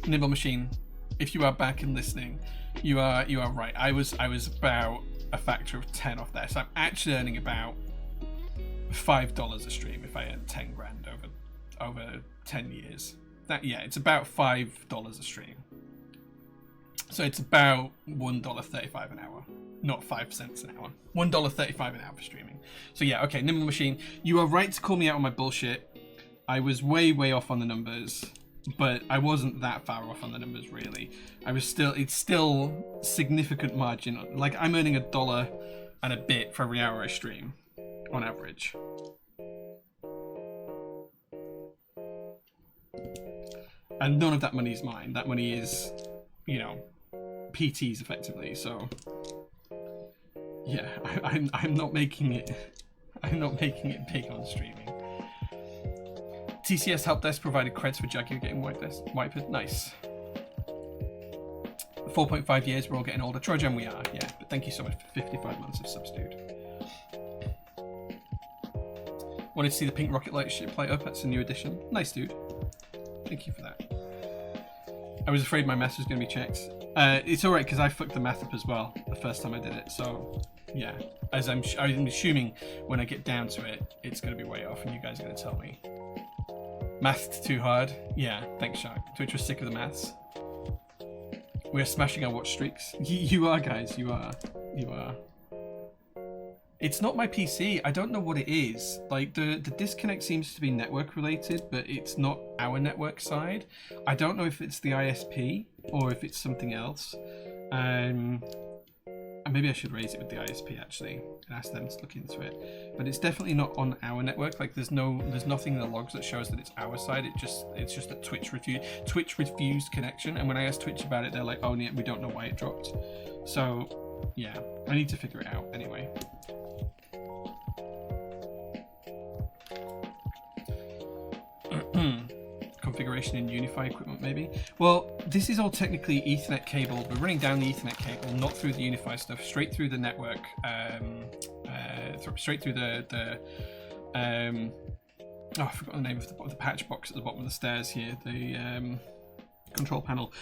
Nimble Machine, if you are back and listening, you are right. I was about a factor of 10 off there, so I'm actually earning about $5 a stream if I earn 10 grand over 10 years. It's about $5 a stream. So it's about $1.35 an hour, not 5 cents an hour. $1.35 an hour for streaming. So yeah, okay, Nimble Machine, you are right to call me out on my bullshit. I was way off on the numbers, but I wasn't that far off on the numbers really. It's still significant margin. Like, I'm earning $1 and a bit for every hour I stream on average. And none of that money is mine. That money is, PT's effectively. So yeah, I'm not making it. I'm not making it big on streaming. TCS Help Desk provided creds for Jaguar getting wiped. Nice. 4.5 years. We're all getting older. Trojan, we are. Yeah, but thank you so much for 55 months of subs, dude. Wanted to see the pink rocket light up. That's a new addition. Nice, dude. Thank you for that. I was afraid my math was going to be checked. It's alright because I fucked the math up as well the first time I did it. So yeah, as I'm assuming when I get down to it, it's going to be way off, and you guys are going to tell me. Math's too hard. Yeah, thanks, Shark. Twitch was sick of the maths. We're smashing our watch streaks. You are, guys. You are. It's not my PC. I don't know what it is. Like, the disconnect seems to be network related, but it's not our network side. I don't know if it's the ISP or if it's something else. And maybe I should raise it with the ISP actually and ask them to look into it. But it's definitely not on our network. Like, there's nothing in the logs that shows that it's our side. It's just that Twitch refused connection. And when I asked Twitch about it, they're like, oh yeah, we don't know why it dropped. So yeah, I need to figure it out anyway. Configuration in Unify equipment, maybe. Well, this is all technically Ethernet cable. We're running down the Ethernet cable, not through the Unify stuff, straight through the network, straight through the I forgot the name of the patch box at the bottom of the stairs here, the control panel,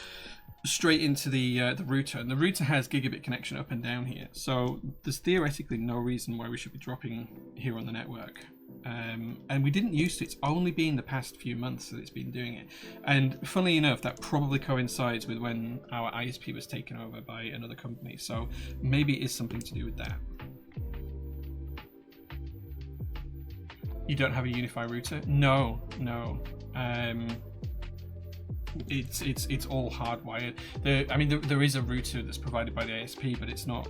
straight into the router, and the router has gigabit connection up and down here. So there's theoretically no reason why we should be dropping here on the network. And we didn't used to. It's only been the past few months that it's been doing it. And funnily enough, that probably coincides with when our ISP was taken over by another company. So maybe it is something to do with that. You don't have a Unify router? No. It's all hardwired. There is a router that's provided by the ISP, but it's not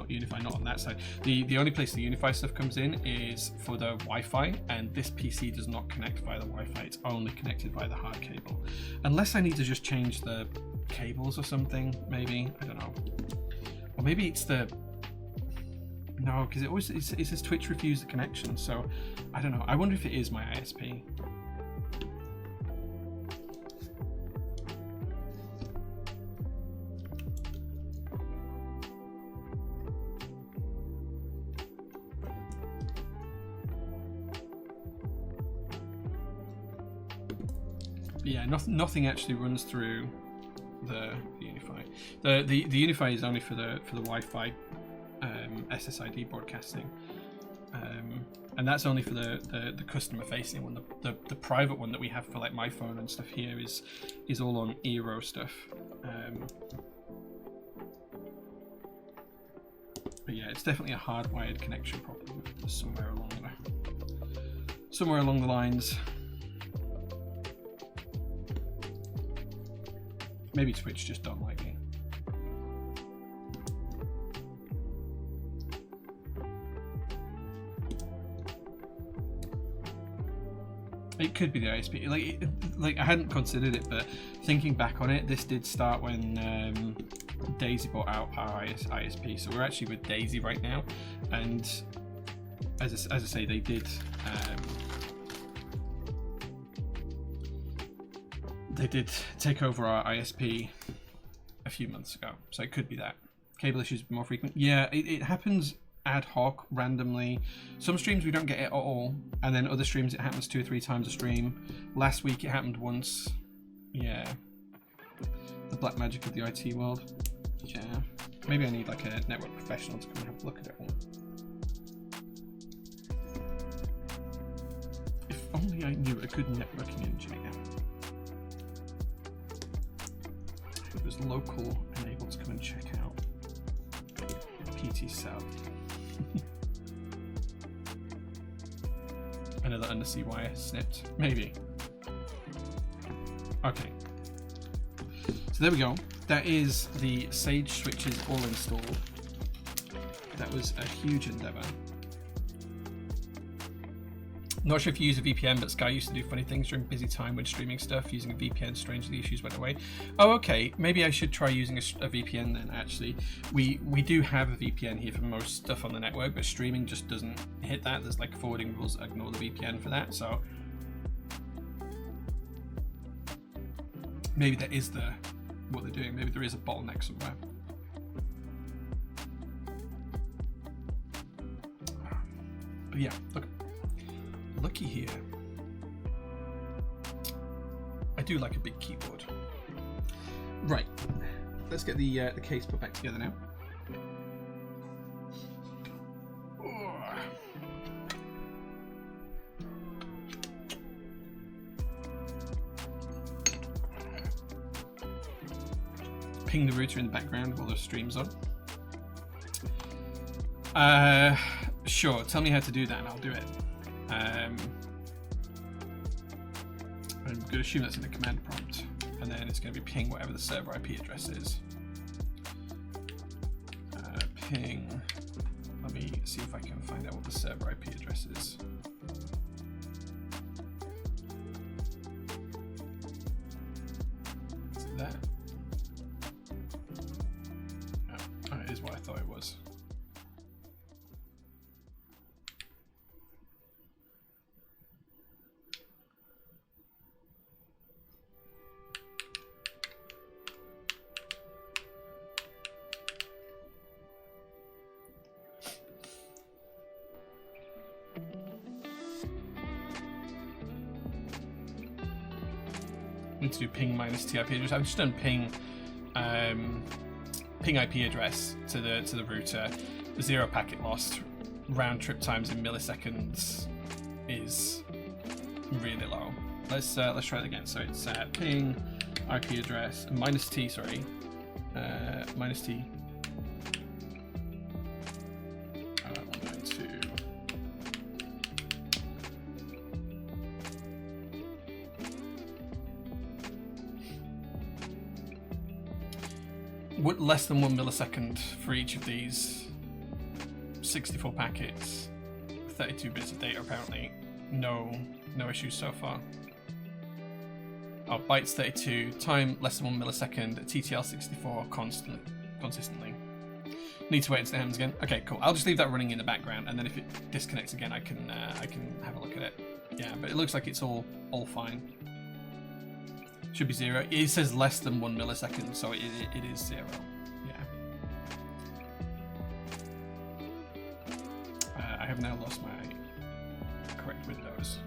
Unify, not on that side. The only place the Unify stuff comes in is for the Wi-Fi, and this PC does not connect via the Wi-Fi. It's only connected via the hard cable, unless I need to just change the cables or something. Maybe, I don't know, or maybe it's the because it says Twitch refused the connection. So I don't know. I wonder if it is my ISP. Yeah, nothing actually runs through the Unify. The Unify is only for the Wi-Fi SSID broadcasting, and that's only for the customer facing one. The private one that we have for like my phone and stuff here is all on Eero stuff. But yeah, it's definitely a hardwired connection problem somewhere along the lines. Maybe Twitch just don't like me. It could be the ISP. Like I hadn't considered it, but thinking back on it, this did start when Daisy bought out our ISP. So we're actually with Daisy right now, and as I say, they did. They did take over our ISP a few months ago, so it could be that. Cable issues more frequent. Yeah, it happens ad hoc, randomly. Some streams we don't get it at all, and then other streams it happens 2 or 3 times a stream. Last week it happened once. Yeah. The black magic of the IT world. Yeah. Maybe I need like a network professional to come and have a look at it all. If only I knew a good networking engineer who was local and able to come and check out PT South. Another undersea wire snipped. Maybe. Okay. So there we go. That is the Sage switches all installed. That was a huge endeavor. Not sure if you use a VPN, but Sky used to do funny things during busy time when streaming stuff. Using a VPN, strangely, the issues went away. Oh, okay. Maybe I should try using a VPN then, actually. We do have a VPN here for most stuff on the network, but streaming just doesn't hit that. There's like forwarding rules that ignore the VPN for that, so... maybe that is what they're doing. Maybe there is a bottleneck somewhere. But yeah, look. Looky here. I do like a big keyboard. Right. Let's get the case put back together now. Ping the router in the background while the stream's on. Sure. Tell me how to do that and I'll do it. I'm going to assume that's in the command prompt, and then it's going to be ping whatever the server IP address is. Ping. Let me see if I can find out what the server IP address is. Is it that? Oh, it is what I thought it was. To do ping minus TIP address. I've just done ping IP address to the router. The 0 packet lost. Round trip times in milliseconds is really low. Let's try it again. So it's ping IP address minus T. Sorry, minus T. 192. Less than 1 millisecond for each of these. 64 packets, 32 bits of data apparently. No issues so far. Oh, bytes 32, time less than 1 millisecond, TTL 64 consistently. Need to wait until it happens again. Okay, cool. I'll just leave that running in the background, and then if it disconnects again, I can have a look at it. Yeah, but it looks like it's all fine. Should be 0. It says less than 1 millisecond, so it is 0. Yeah. I have now lost my correct Windows,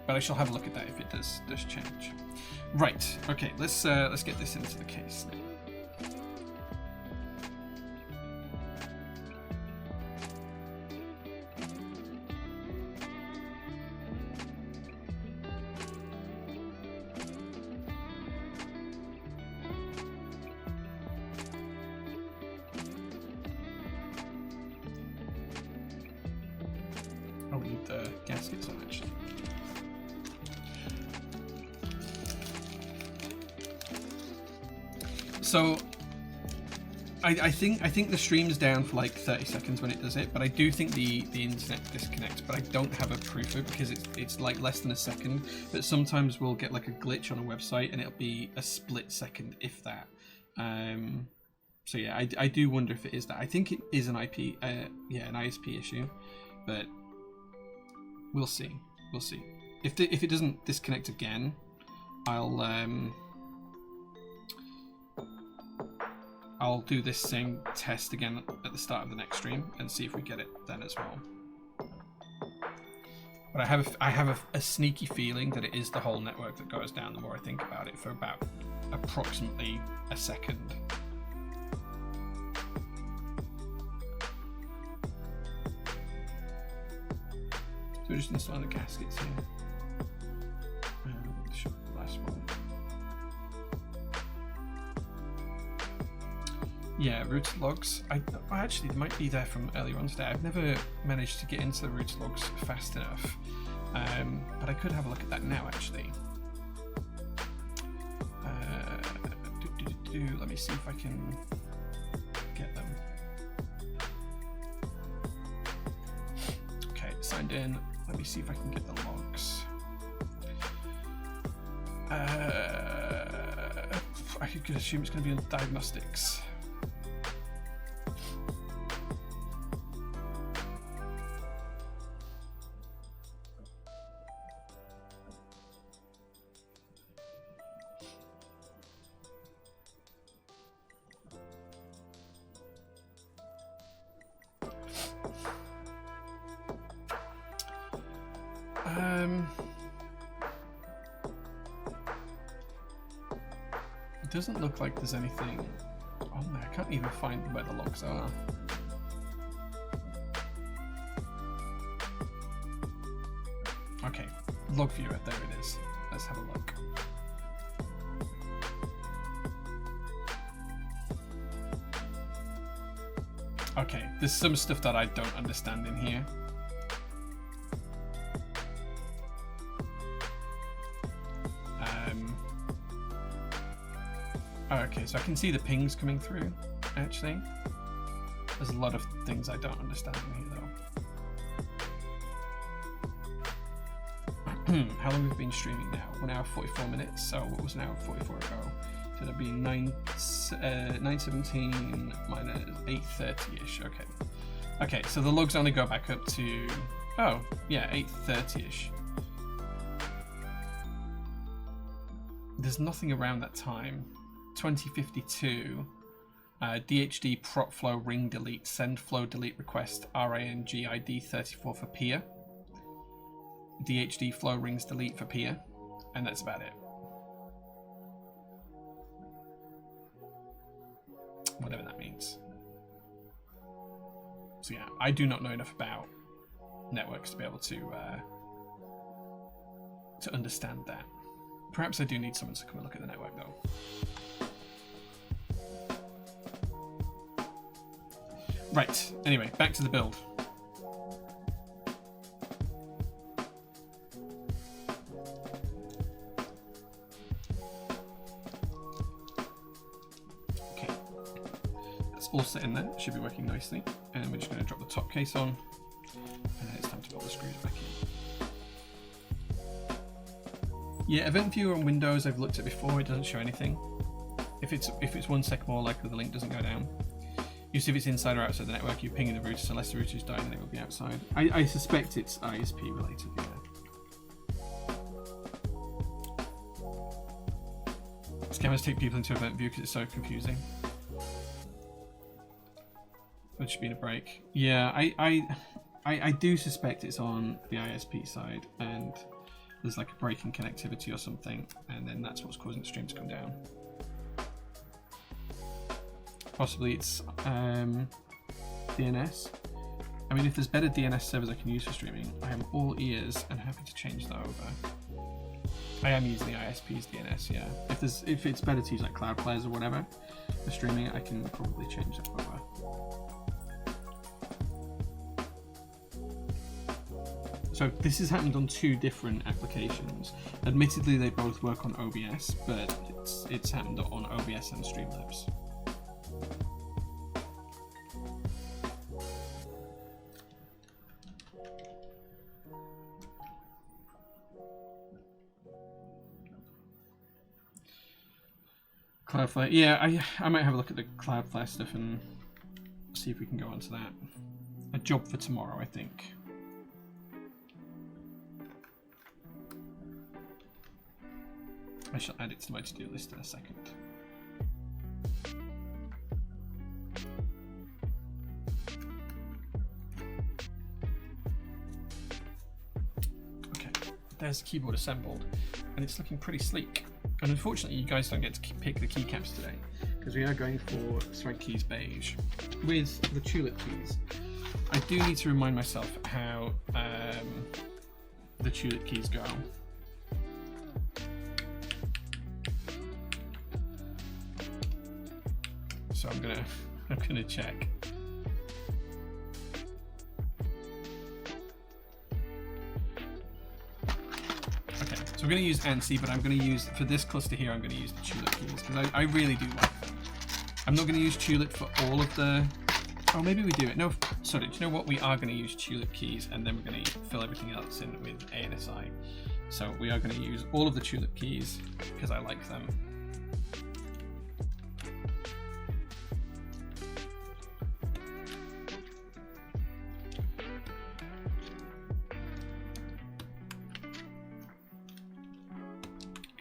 but I shall have a look at that if it does change. Right. Okay. Let's get this into the case now. I'll leave the gaskets on actually. So I think the stream's down for like 30 seconds when it does it, but I do think the internet disconnects, but I don't have a proof of it because it's like less than a second. But sometimes we'll get like a glitch on a website and it'll be a split second, if that. So yeah, I do wonder if it is that. I think it is an IP, an ISP issue, but we'll see. We'll see. If it doesn't disconnect I'll do this same test again at the start of the next stream and see if we get it then as well. But I have a sneaky feeling that it is the whole network that goes down the more I think about it, for about approximately a second. So we're just installing the gaskets here. Show the last one. Yeah, route logs. Actually, they might be there from earlier on today. I've never managed to get into the route logs fast enough, but I could have a look at that now. Actually, let me see if I can get them. Okay, signed in. Let me see if I can get the logs. I could assume it's going to be on diagnostics. It doesn't look like there's anything on there. I can't even find where the logs are. Okay, log viewer, there it is. Let's have a look. Okay, there's some stuff that I don't understand in here. Okay, so I can see the pings coming through, actually. There's a lot of things I don't understand in here, though. How long have we been streaming now? 1 hour 44 minutes, so what was an hour 44 ago? So that'd be 9:17 minus 8:30-ish, okay. Okay, so the logs only go back up to, oh, yeah, 8:30-ish. There's nothing around that time. 2052, DHD prop flow ring delete, send flow delete request, RING ID 34 for peer, DHD flow rings delete for peer, and that's about it. Whatever that means. So yeah, I do not know enough about networks to be able to understand that. Perhaps I do need someone to come and look at the network though. Right, anyway, back to the build. Okay, that's all set in there, should be working nicely. And we're just going to drop the top case on, and then it's time to put all the screws back in. Yeah, event viewer on Windows I've looked at before, it doesn't show anything. If it's 1 sec more likely the link doesn't go down. You see if it's inside or outside the network, you're pinging the router, so unless the router's dying, then it will be outside. I suspect it's ISP related, yeah. Scammers take people into event view because it's so confusing. Which should be in a break. Yeah, I do suspect it's on the ISP side, and there's like a break in connectivity or something, and then that's what's causing the stream to come down. Possibly it's DNS. I mean, if there's better DNS servers I can use for streaming, I am all ears and happy to change that over. I am using the ISP's DNS, yeah. If it's better to use like Cloud Players or whatever for streaming, I can probably change that over. So this has happened on 2 different applications. Admittedly, they both work on OBS, but it's happened on OBS and Streamlabs. Cloudflare, yeah, I might have a look at the Cloudflare stuff and see if we can go onto that. A job for tomorrow, I think. I shall add it to my to-do list in a second. has the keyboard assembled, and it's looking pretty sleek. And unfortunately, you guys don't get to pick the keycaps today, because we are going for Thread Keys Beige with the Tulip keys. I do need to remind myself how the Tulip keys go. So I'm gonna check. Okay, so we're gonna use ANSI, but I'm gonna use, for this cluster here, I'm gonna use the Tulip keys, because I really do like them. I'm not gonna use Tulip for all of the, oh, maybe we do it. No, sorry, do you know what? We are gonna use Tulip keys, and then we're gonna fill everything else in with ANSI. So we are gonna use all of the Tulip keys, because I like them.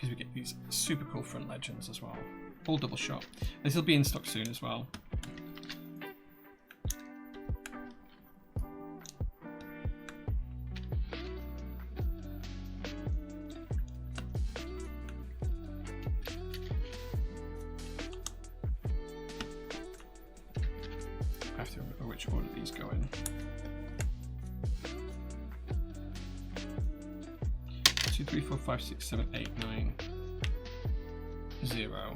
We get these super cool front legends as well, all double shot. This will be in stock soon as well. I have to remember which order these go in. 2, 3, 4, 5, 6, 7, 8, 9, 0.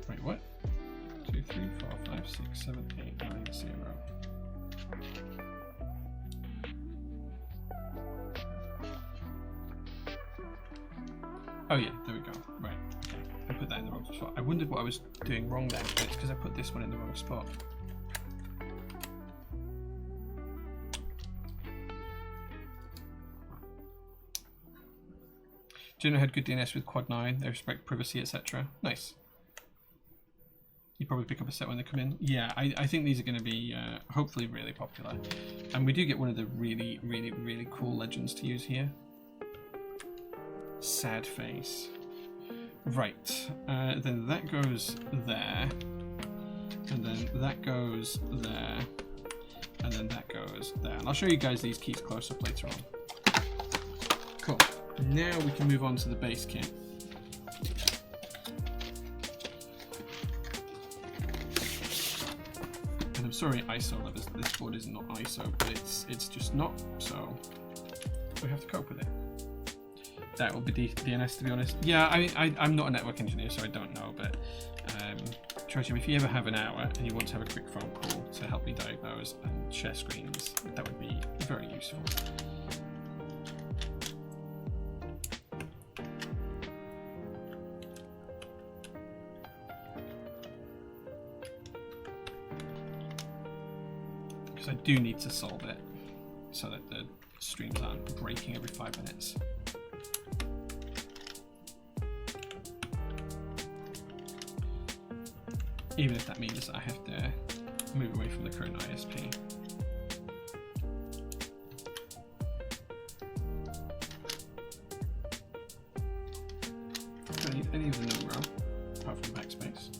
Wait, what? 2, 3, 4, 5, 6, 7, 8, 9, 0. Oh yeah, there we go. Right, okay. I put that in the wrong spot. I wondered what I was doing wrong there, but it's because I put this one in the wrong spot. General had good DNS with Quad 9, they respect privacy, etc. Nice. You probably pick up a set when they come in. Yeah, I think these are going to be hopefully really popular. And we do get one of the really, really, really cool legends to use here. Sad face. Right, then that goes there. And then that goes there. And then that goes there. And I'll show you guys these keys close up later on. Cool. Now we can move on to the base kit. And I'm sorry ISO lovers, this board is not ISO, but it's just not, so we have to cope with it. That will be DNS, to be honest. Yeah, I'm not a network engineer, so I don't know, but Trojan, if you ever have an hour and you want to have a quick phone call to help me diagnose and share screens, that would be very useful. I do need to solve it so that the streams aren't breaking every 5 minutes. Even if that means I have to move away from the current ISP. I don't need any of the number apart from backspace.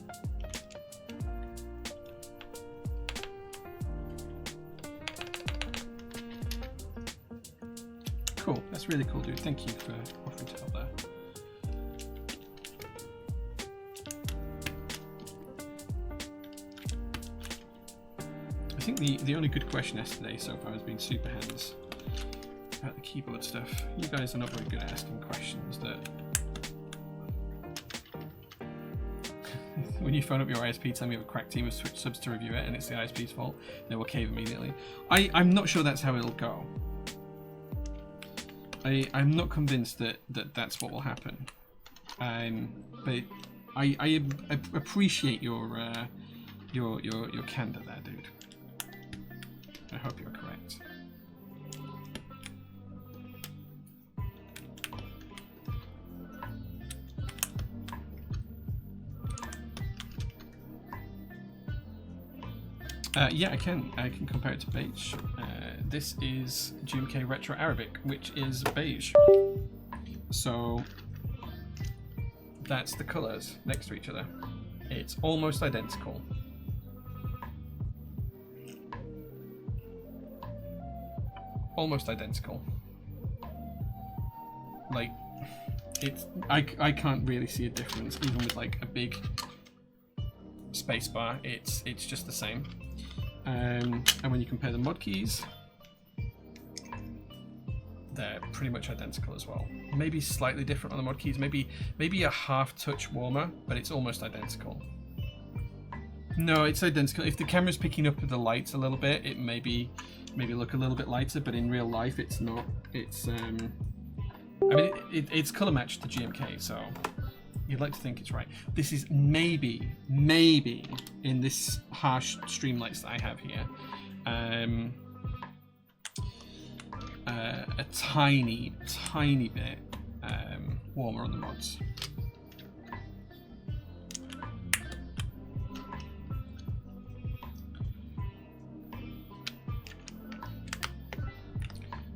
Cool, that's really cool, dude. Thank you for offering to help there. I think the only good question asked today so far has been super hands about the keyboard stuff. You guys are not very good at asking questions that when you phone up your ISP telling me you have a crack team of switch subs to review it and it's the ISP's fault, they will cave immediately. I'm not sure that's how it'll go. I'm not convinced that that's what will happen, but I appreciate your candor there, dude. I hope you're correct. Yeah, I can compare it to beige. This is GMK Retro Arabic, which is beige. So that's the colours next to each other. It's almost identical. almost identical. Like, it's I can't really see a difference, even with like a big space bar. It's just the same. And when you compare the mod keys, they're pretty much identical as well. Maybe slightly different on the mod keys. Maybe a half touch warmer, but it's almost identical. No, it's identical. If the camera's picking up the lights a little bit, it maybe look a little bit lighter, but in real life, it's not. It's I mean, it's color matched to GMK, so you'd like to think it's right. This is maybe in this harsh streamlights that I have here, a tiny bit warmer on the mods.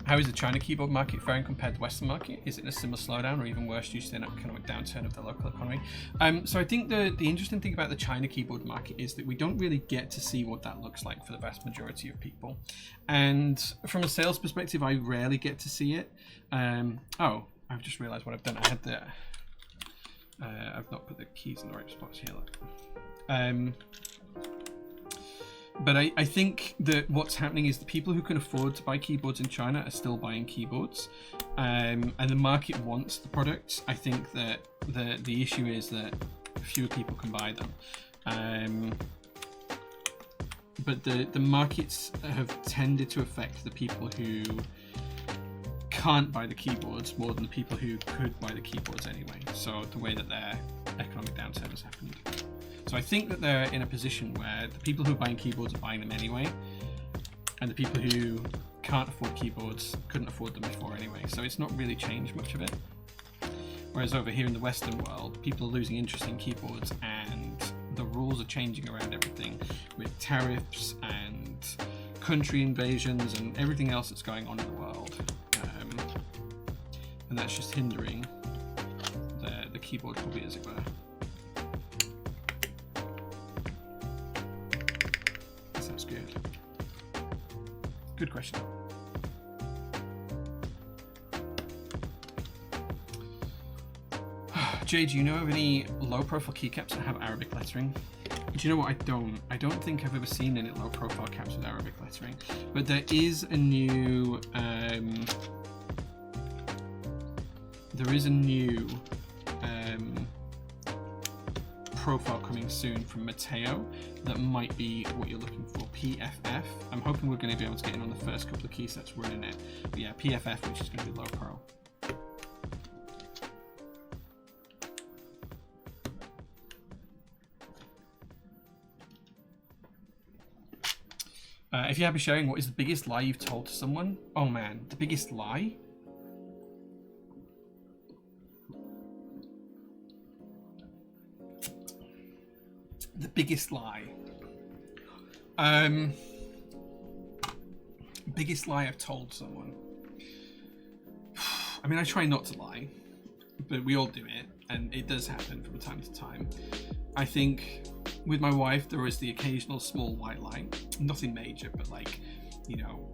How is the China keyboard market faring compared to the Western market? Is it a similar slowdown or even worse due to the economic downturn of the local economy? So I think the interesting thing about the China keyboard market is that we don't really get to see what that looks like for the vast majority of people. And from a sales perspective, I rarely get to see it. Oh, I've just realized what I've done. I had the... I've not put the keys in the right spots here. Look. But I think that what's happening is the people who can afford to buy keyboards in China are still buying keyboards, and the market wants the products. I think that the issue is that fewer people can buy them, but the markets have tended to affect the people who can't buy the keyboards more than the people who could buy the keyboards anyway. So the way that their economic downturn has happened. So I think that they're in a position where the people who are buying keyboards are buying them anyway, and the people who can't afford keyboards couldn't afford them before anyway. So it's not really changed much of it. Whereas over here in the Western world, people are losing interest in keyboards, and the rules are changing around everything with tariffs and country invasions and everything else that's going on in the world. And that's just hindering the keyboard hobby, as it were. Good question. Jay, do you know of any low-profile keycaps that have Arabic lettering? Do you know what? I don't think I've ever seen any low-profile caps with Arabic lettering. But there is a new profile coming soon from Mateo that might be what you're looking for. PFF. I'm hoping we're going to be able to get in on the first couple of key sets running it. But yeah, PFF, which is going to be low pro. If you're happy sharing, what is the biggest lie you've told to someone? Oh man, the biggest lie? The biggest lie. Biggest lie I've told someone. I mean, I try not to lie, but we all do it, and it does happen from time to time. I think with my wife, there is the occasional small white lie. Nothing major, but like, you know,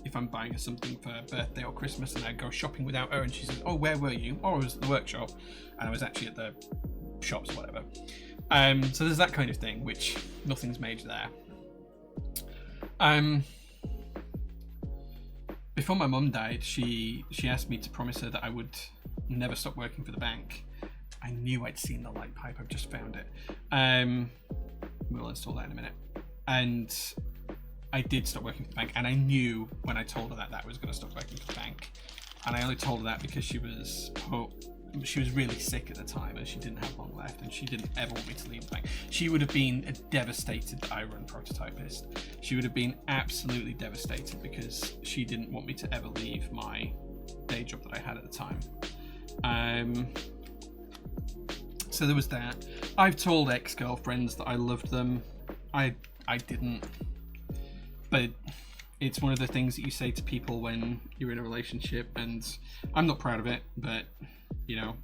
if I'm buying her something for her birthday or Christmas and I go shopping without her and she says, oh, where were you? Oh, I was at the workshop, and I was actually at the shops or whatever. So there's that kind of thing, which nothing's major there. Before my mum died, she asked me to promise her that I would never stop working for the bank. I knew I'd seen the light pipe. I've just found it. We'll install that in a minute. And I did stop working for the bank, and I knew when I told her that I was going to stop working for the bank. And I only told her that because she was really sick at the time and she didn't have long left, and she didn't ever want me to leave the bank. She would have been devastated that I run Prototypist. She would have been absolutely devastated because she didn't want me to ever leave my day job that I had at the time. So there was that. I've told ex-girlfriends that I loved them. I didn't. But it's one of the things that you say to people when you're in a relationship, and I'm not proud of it, but you know,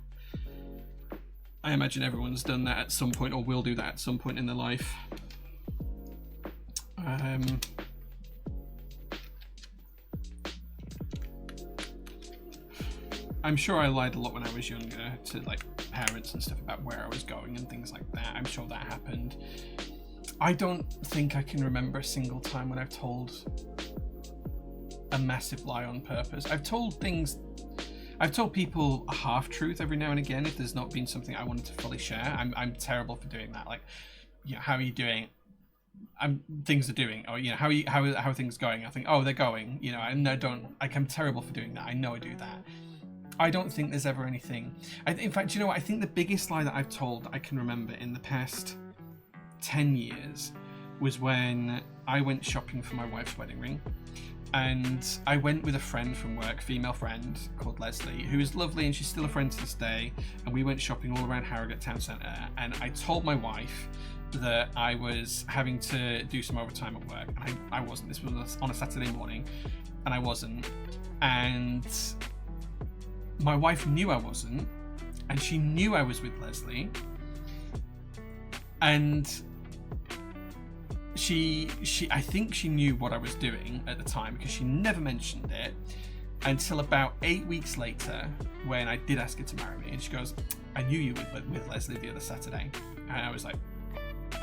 I imagine everyone's done that at some point or will do that at some point in their life. I'm sure I lied a lot when I was younger to like parents and stuff about where I was going and things like that. I'm sure that happened. I don't think I can remember a single time when I've told a massive lie on purpose. I've told people a half truth every now and again if there's not been something I wanted to fully share. I'm terrible for doing that. Like, you know, how are you doing? Things are doing, or you know, how are things going? I think, oh, they're going, you know, and I don't, like, I'm terrible for doing that. I know I do that. I don't think there's ever anything. In fact, you know what? I think the biggest lie that I've told I can remember in the past 10 years was when I went shopping for my wife's wedding ring. And I went with a friend from work, female friend called Leslie, who is lovely and she's still a friend to this day. And we went shopping all around Harrogate Town Centre. And I told my wife that I was having to do some overtime at work. And I wasn't. This was on a Saturday morning and I wasn't. And my wife knew I wasn't. And she knew I was with Leslie. And I think she knew what I was doing at the time because she never mentioned it until about 8 weeks later when I did ask her to marry me, and she goes, I knew you were with Leslie the other Saturday. And I was like,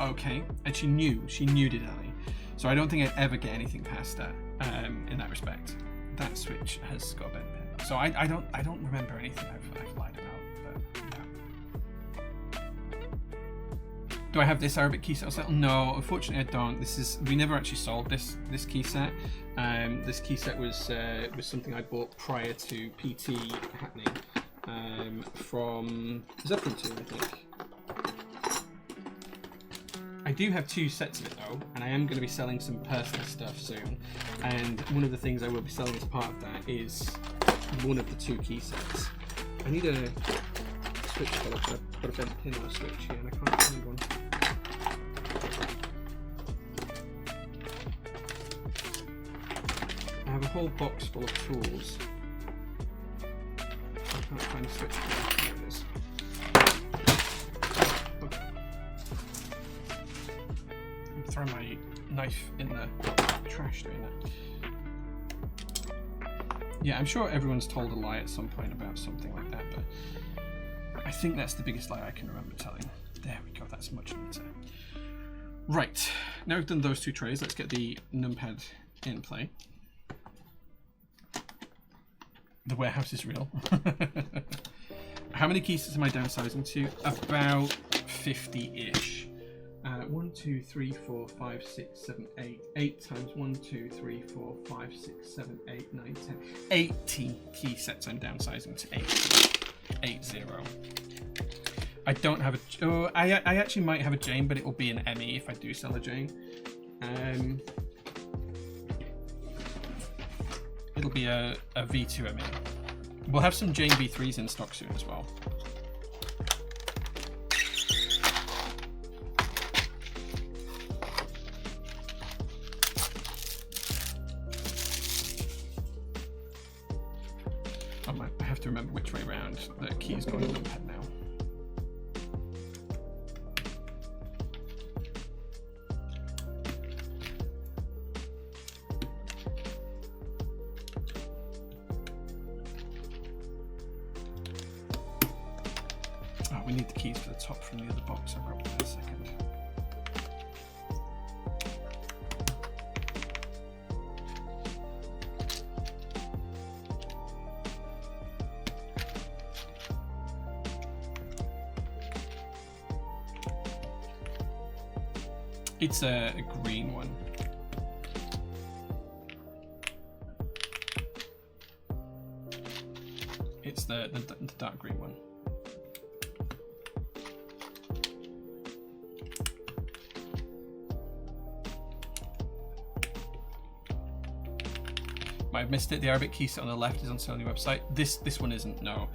okay. And she knew digitally. So I don't think I'd ever get anything past her in that respect. That switch has got a bit. So I don't remember anything I've lied about, but yeah. Do I have this Arabic key set set? No, unfortunately I don't. We never actually sold this key set. This key set was something I bought prior to PT happening from Zeppelin 2, I think. I do have 2 sets of it though, and I am going to be selling some personal stuff soon. And one of the things I will be selling as part of that is one of the 2 key sets. I need a switch color. I've got a bent pin on a switch here, and I can't find one. I have a whole box full of tools. I can't find a switch color. There it is. I'm throwing my knife in the trash doing that. Yeah, I'm sure everyone's told a lie at some point about something like that, but I think that's the biggest lie I can remember telling. There we go, that's much neater. Right, now we've done those 2 trays, let's get the numpad in play. The warehouse is real. How many key sets am I downsizing to? About 50-ish. 1, 2, 3, 4, 5, 6, 7, 8. 8 times 1, 2, 3, 4, 5, 6, 7, 8, 9, 10. 80 key sets I'm downsizing to 80. I don't have a... Oh, I actually might have a Jane, but it will be an ME if I do sell a Jane. It'll be a V2 ME. We'll have some Jane V3s in stock soon as well. I have to remember which way round the keys go on the numpad now. Oh, we need the keys for the top from the other box. I'll grab them in a second. It's a green one. It's the dark green one. Might have missed it. The Arabic key set on the left is on Sony website. This one isn't. No.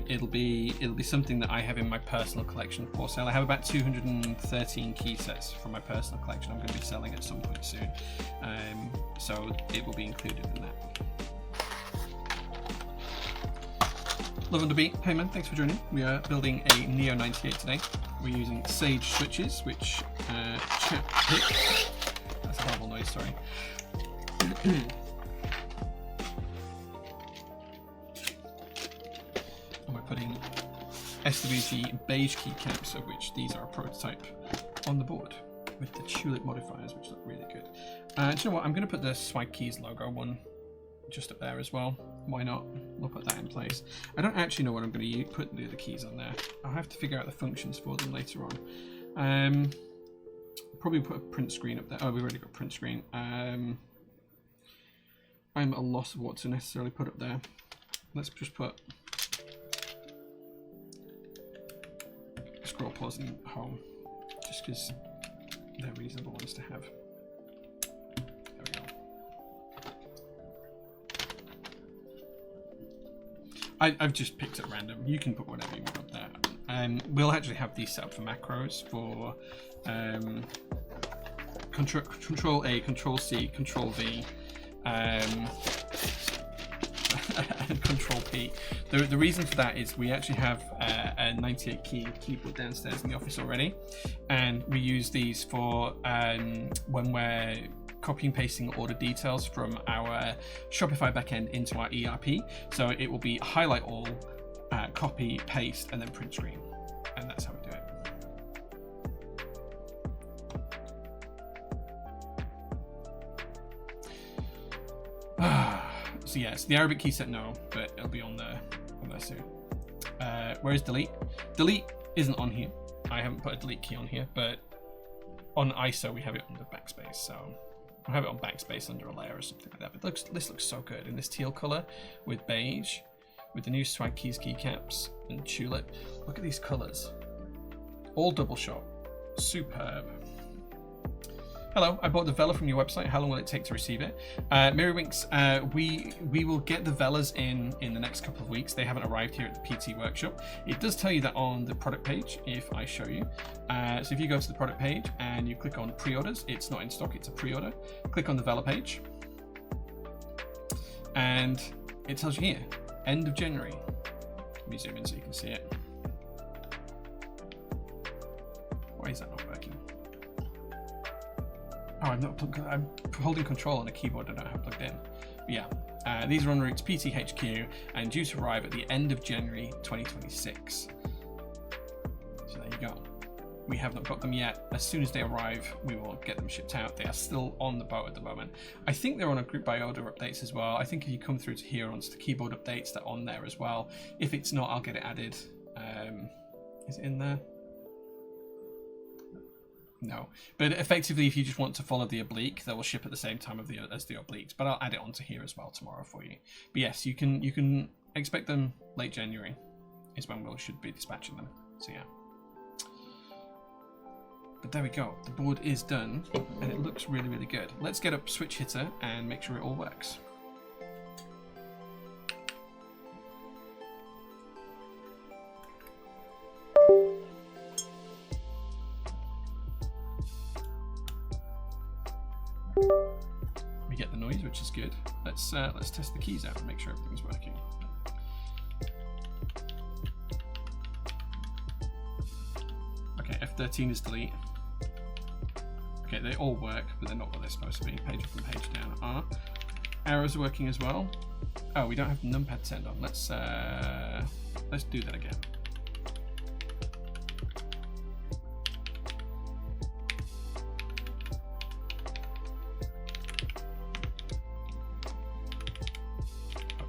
It'll be something that I have in my personal collection for sale. I have about 213 key sets from my personal collection. I'm going to be selling at some point soon, so it will be included in that. Love on the beat. Hey man, thanks for joining. We are building a Neo98 today. We're using Sage switches, which chap picked. That's a horrible noise. Sorry. putting SWG beige keycaps, of which these are a prototype, on the board with the tulip modifiers, which look really good. Do you know what? I'm going to put the Swag Keys logo one just up there as well. Why not? We'll put that in place. I don't actually know what I'm going to put the other keys on there. I'll have to figure out the functions for them later on. Probably put a print screen up there. Oh, we've already got print screen. I'm at a loss of what to necessarily put up there. Let's just put scroll pause and home, just because they're reasonable ones to have. There we go. I've just picked at random. You can put whatever you want up there. We'll actually have these set up for macros for Control A, Control C, Control V, and Control P. The reason for that is we actually have a 98 key keyboard downstairs in the office already, and we use these for when we're copy and pasting order details from our Shopify backend into our ERP. So it will be highlight all, copy, paste, and then print screen, and that's how we do it. So yes, the Arabic key set no, but it'll be on there soon. Where's delete? Delete isn't on here. I haven't put a delete key on here, but on ISO we have it under backspace, so I'll have it on backspace under a layer or something like that. But this looks so good in this teal color with beige, with the new Swag Keys keycaps and tulip. Look at these colors, all double shot, superb. Hello, I bought the Vela from your website. How long will it take to receive it? Mirrorwinks, we will get the Velas in the next couple of weeks. They haven't arrived here at the PT workshop. It does tell you that on the product page if I show you. So if you go to the product page and you click on pre-orders, it's not in stock, it's a pre-order. Click on the Vela page and it tells you here, end of January. Let me zoom in so you can see it. Why is that not working? Oh, I'm holding control on a keyboard I don't have plugged in. But yeah, these are en route to PTHQ and due to arrive at the end of January 2026. So there you go. We have not got them yet. As soon as they arrive, we will get them shipped out. They are still on the boat at the moment. I think they're on a group by order updates as well. I think if you come through to here onto the keyboard updates, they're on there as well. If it's not, I'll get it added. Is it in there? No, but effectively if you just want to follow the oblique, they will ship at the same time as the obliques, but I'll add it onto here as well tomorrow for you. But yes, you can expect them late January is when we should be dispatching them, so yeah. But there we go, the board is done and it looks really, really good. Let's get up Switch Hitter and make sure it all works. We get the noise, which is good. Let's test the keys out and make sure everything's working. Okay, F13 is delete. Okay, they all work, but they're not what they're supposed to be. Page up and page down are. Arrows are working as well. Oh, we don't have the numpad turned on. Let's do that again.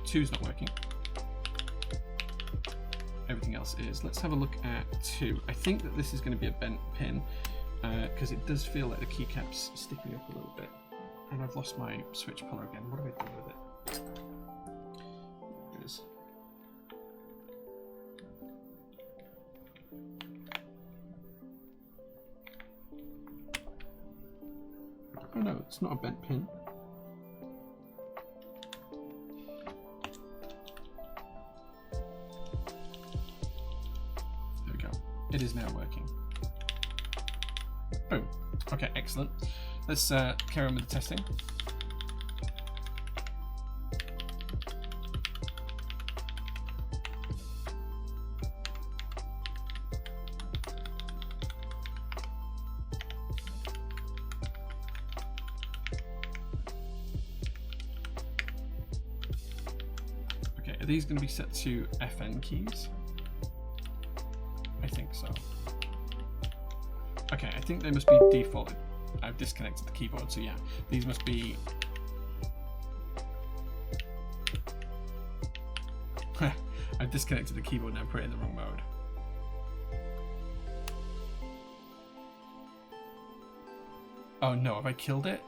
Two's not working. Everything else is. Let's have a look at 2. I think that this is going to be a bent pin because it does feel like the keycap's sticking up a little bit. And I've lost my switch puller again. What do I do with it? There it is. Oh no, it's not a bent pin. It is now working. Boom. Okay, excellent. Let's carry on with the testing. these going to be set to FN keys? I think so. Okay, I think they must be defaulted. I've disconnected the keyboard, so yeah, these must be. I've disconnected the keyboard and I put it in the wrong mode. Oh no, have I killed it?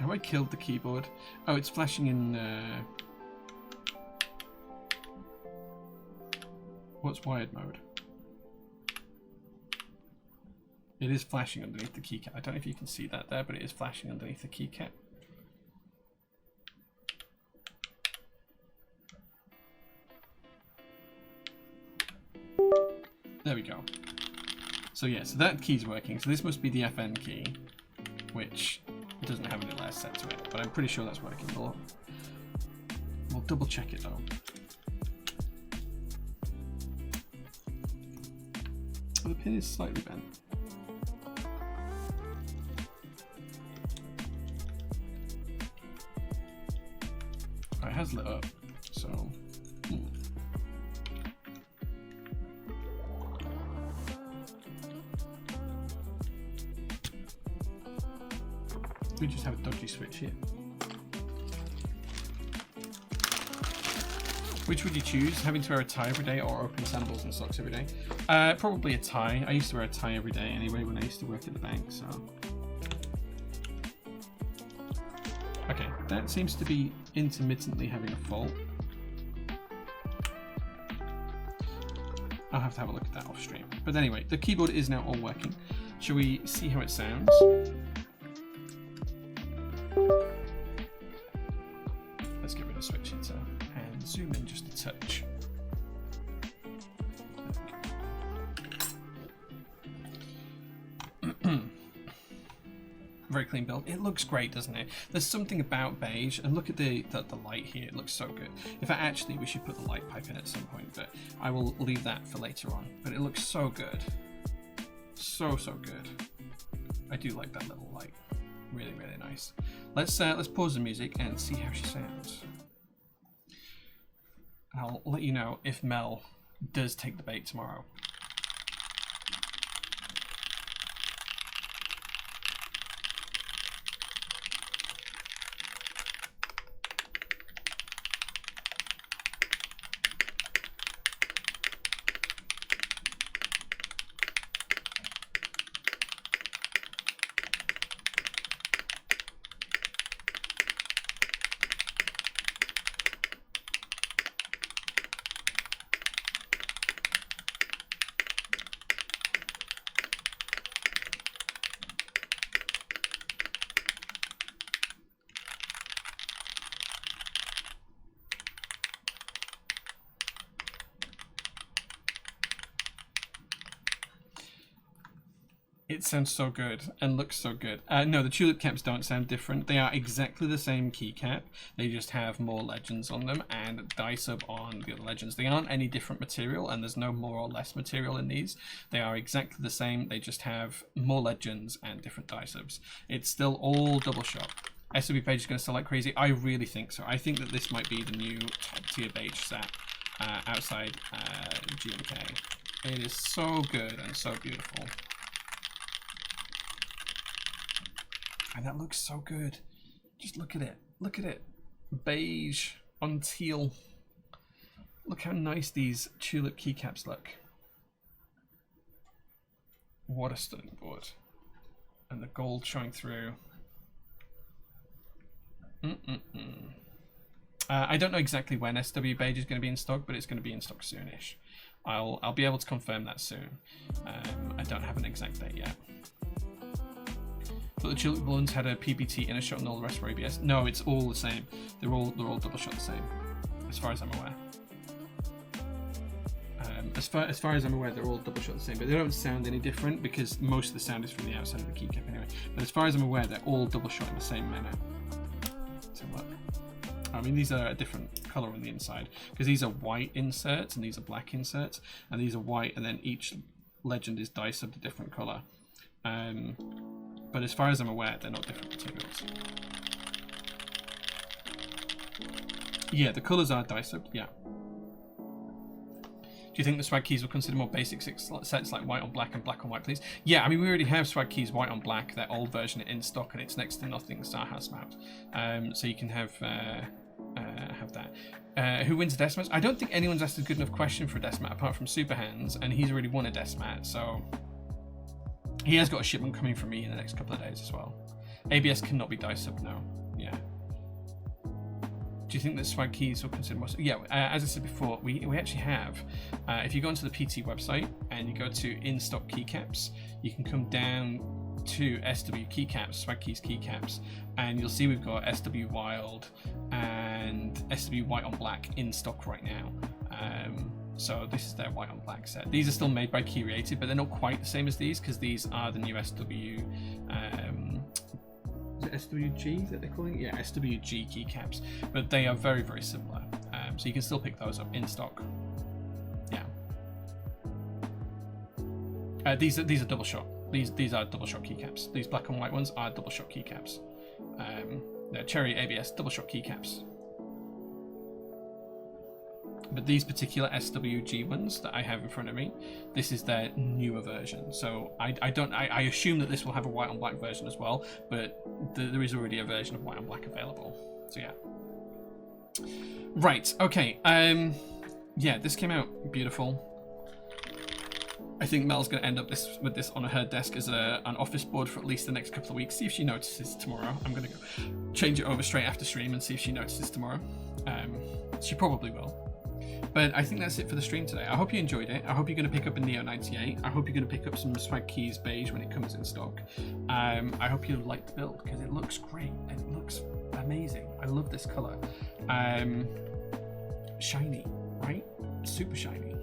Have I killed the keyboard? Oh, it's flashing in. What's wired mode? It is flashing underneath the keycap. I don't know if you can see that there, but it is flashing underneath the keycap. There we go. So yeah, so that key's working. So this must be the FN key, which doesn't have any letters set to it, but I'm pretty sure that's working. We'll double check it though. Oh, the pin is slightly bent. Oh, it has lit up, so. We just have a dodgy switch here. Which would you choose? Having to wear a tie every day or open sandals and socks every day? Probably a tie. I used to wear a tie every day anyway when I used to work at the bank, so. Okay, that seems to be intermittently having a fault. I'll have to have a look at that off stream. But anyway, the keyboard is now all working. Shall we see how it sounds? Let's get rid of switch hitter and zoom in just a touch. Very clean build. It looks great, doesn't it? There's something about beige, and look at the light here. It looks so good. In fact, actually, we should put the light pipe in at some point, but I will leave that for later on. But it looks so good. So good. I do like that little light. Really, really nice. Let's pause the music and see how she sounds. I'll let you know if Mel does take the bait tomorrow. It sounds so good and looks so good. No, the tulip caps don't sound different. They are exactly the same keycap. They just have more legends on them and die sub on the other legends. They aren't any different material, and there's no more or less material in these. They are exactly the same. They just have more legends and different die subs. It's still all double shot. SW Page is going to sell like crazy. I really think so. I think that this might be the new top tier beige set outside GMK. It is so good and so beautiful. And that looks so good. Just look at it. Look at it. Beige on teal. Look how nice these tulip keycaps look. What a stunning board. And the gold showing through. I don't know exactly when SW Beige is going to be in stock, but it's going to be in stock soonish. I'll be able to confirm that soon. I don't have an exact date yet. But the tulip balloons had a PBT inner shot and all the rest were ABS. No, it's all the same. They're all double shot the same, as far as I'm aware. As far as I'm aware, they're all double shot the same, but they don't sound any different because most of the sound is from the outside of the keycap anyway. But as far as I'm aware, they're all double shot in the same manner. So look. I mean, these are a different color on the inside because these are white inserts and these are black inserts, and these are white, and then each legend is die subbed a different color. But as far as I'm aware, they're not different materials. Yeah, the colours are dice-up, yeah. Do you think the swag keys will consider more basic sets like white on black and black on white, please? Yeah, I mean, we already have swag keys white on black. Their old version in stock, and it's next to nothing star hazmat. So you can have that. Who wins a deathmatch? I don't think anyone's asked a good enough question for a deathmatch apart from Superhands, and he's already won a deathmatch, so he has got a shipment coming from me in the next couple of days as well. ABS cannot be dice up now. Yeah. Do you think that swag keys will consider more? Yeah, as I said before, we actually have. If you go onto the PT website and you go to in-stock keycaps, you can come down to SW keycaps, swag keys keycaps, and you'll see we've got SW Wild and SW White on Black in stock right now. So this is their white on black set. These are still made by Curated, but they're not quite the same as these because these are the new SW. Is it SWG that they're calling it? Yeah, SWG keycaps, but they are very, very similar. So you can still pick those up in stock. Yeah. These are double shot. These are double shot keycaps. These black and white ones are double shot keycaps. They're Cherry ABS double shot keycaps. But these particular SWG ones that I have in front of me, this is their newer version. So I assume that this will have a white on black version as well, but there is already a version of white on black available. So yeah. Right. Okay. Yeah, this came out beautiful. I think Mel's going to end up with this on her desk as an office board for at least the next couple of weeks. See if she notices tomorrow. I'm going to go change it over straight after stream and see if she notices tomorrow. She probably will. But I think that's it for the stream today. I hope you enjoyed it. I hope you're going to pick up a Neo98. I hope you're going to pick up some Swag Keys Beige when it comes in stock. I hope you like the build because it looks great. It looks amazing. I love this colour. Shiny, right? Super shiny.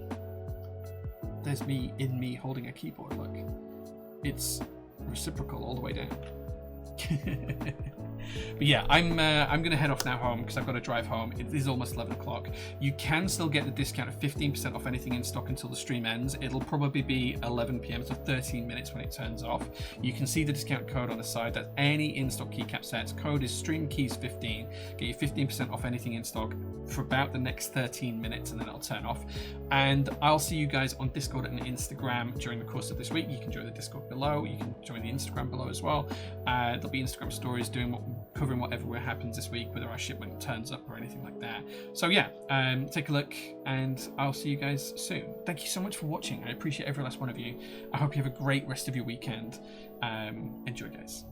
There's me in me holding a keyboard. Look, it's reciprocal all the way down. But yeah, I'm gonna head off now home because I've got to drive home. It is almost 11 o'clock. You can still get the discount of 15% off anything in stock until the stream ends. It'll probably be 11 p.m. so 13 minutes when it turns off. You can see the discount code on the side. That's any in-stock keycap sets. Code is StreamKeys15. Get you 15% off anything in stock for about the next 13 minutes, and then I'll turn off. And I'll see you guys on Discord and Instagram during the course of this week. You can join the Discord below. You can join the Instagram below as well. There'll be Instagram stories covering whatever happens this week, whether our shipment turns up or anything like that. So yeah, take a look, and I'll see you guys soon. Thank you so much for watching. I appreciate every last one of you. I hope you have a great rest of your weekend. Enjoy, guys.